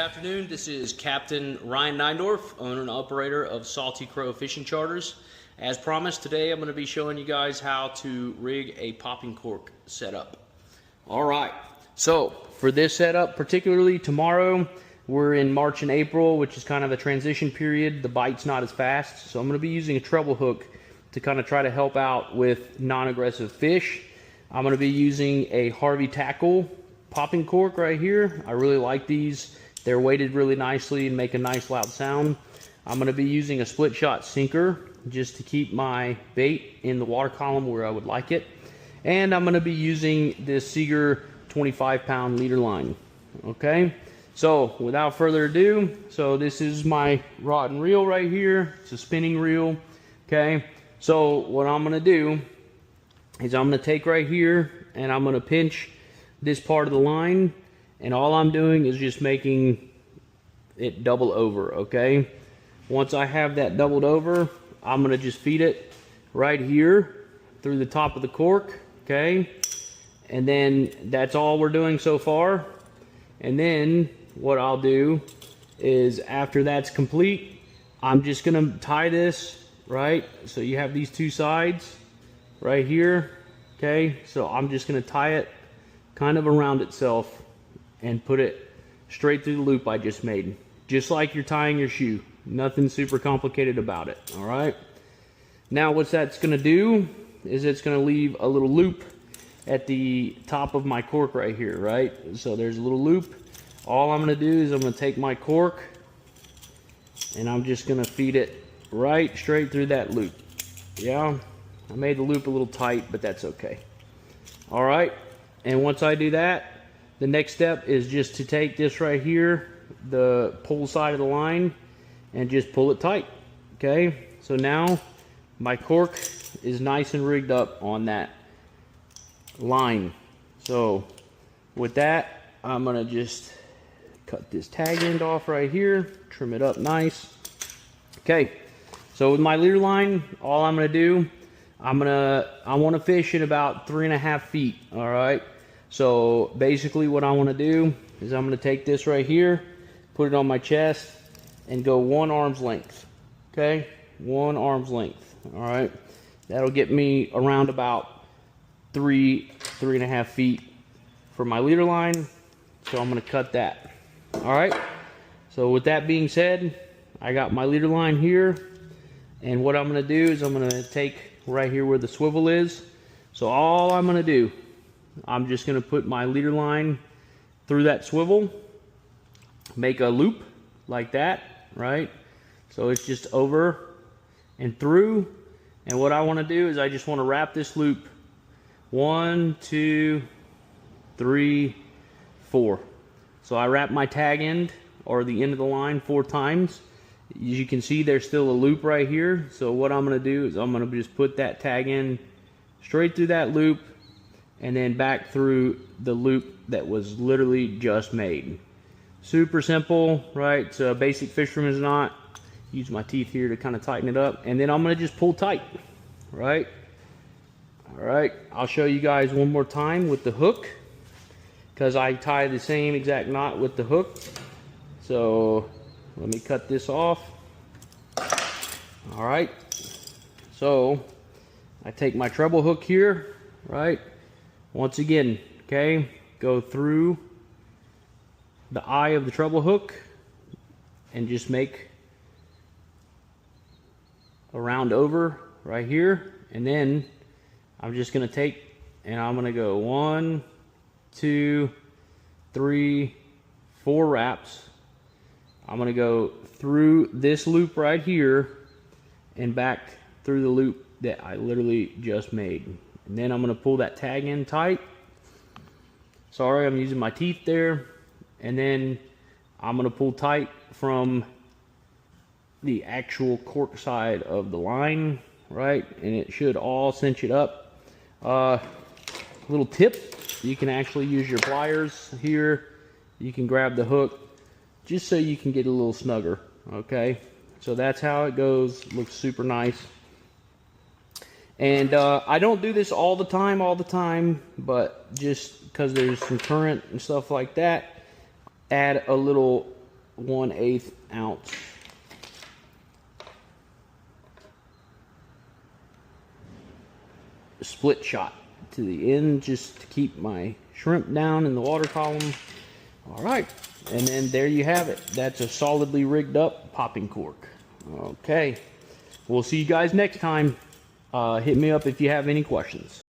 afternoon. This is Captain Ryan Neindorf, owner and operator of Salty Crow Fishing Charters. As promised, today I'm going to be showing you guys how to rig a popping cork setup. All right, so for this setup, particularly tomorrow, we're in March and April, which is kind of a transition period. The bite's not as fast, so I'm going to be using a treble hook to kind of try to help out with non-aggressive fish. I'm going to be using a Harvey Tackle popping cork right here. I really like these. They're weighted really nicely and make a nice loud sound. I'm going to be using a split shot sinker just to keep my bait in the water column where I would like it. And I'm going to be using this Seeger 25-pound leader line. Okay, so without further ado, so this is my rod and reel right here. It's a spinning reel. Okay, so what I'm going to do is I'm going to take right here and I'm going to pinch this part of the line, and all I'm doing is just making it double over. Okay, once I have that doubled over, I'm going to just feed it right here through the top of the cork. Okay, and then that's all we're doing so far. And then what I'll do is after that's complete, I'm just going to tie this, right? So you have these two sides right here. Okay, so I'm just going to tie it kind of around itself and put it straight through the loop I just made, just like you're tying your shoe. Nothing super complicated about it. All right, now what that's going to do is it's going to leave a little loop at the top of my cork right here, right? So there's a little loop. All I'm going to do is I'm going to take my cork and I'm just going to feed it right straight through that loop. Yeah, I made the loop a little tight, but that's okay. All right, and once I do that, the next step is just to take this right here, the pull side of the line, and just pull it tight. Okay, so now my cork is nice and rigged up on that line. So with that, I'm gonna just cut this tag end off right here, trim it up nice. Okay, so with my leader line, all I'm gonna do, I want to fish in about 3.5 feet. All right, so basically what I want to do is I'm going to take this right here, put it on my chest, and go 1 arm's length. Okay, 1 arm's length. All right, that'll get me around about 3.5 feet for my leader line. So I'm going to cut that. All right, so with that being said, I got my leader line here, and what I'm going to do is I'm going to take right here where the swivel is. So all I'm going to do, I'm just going to put my leader line through that swivel, make a loop like that, right? So it's just over and through. And what I want to do is I just want to wrap this loop 1, 2, 3, 4. So I wrap my tag end or the end of the line 4 times. As you can see, there's still a loop right here. So what I'm going to do is I'm going to just put that tag in straight through that loop and then back through the loop that was literally just made. Super simple, right? It's a basic fisherman's knot. Use my teeth here to kind of tighten it up, and then I'm going to just pull tight, right? All right, I'll show you guys one more time with the hook, because I tie the same exact knot with the hook. So let me cut this off. All right, so I take my treble hook here, right? Once again, okay, go through the eye of the treble hook and just make a round over right here. And then I'm just gonna take and I'm gonna go 1, 2, 3, 4 wraps. I'm going to go through this loop right here and back through the loop that I literally just made. And then I'm going to pull that tag in tight. Sorry, I'm using my teeth there. And then I'm going to pull tight from the actual cork side of the line, right? And it should all cinch it up. Little tip, you can actually use your pliers here. You can grab the hook just so you can get a little snugger. Okay, so that's how it goes. Looks super nice. And I don't do this all the time, but just because there's some current and stuff like that, add a little 1/8 ounce split shot to the end, just to keep my shrimp down in the water column. All right, and then there you have it. That's a solidly rigged up popping cork. Okay, we'll see you guys next time. Hit me up if you have any questions.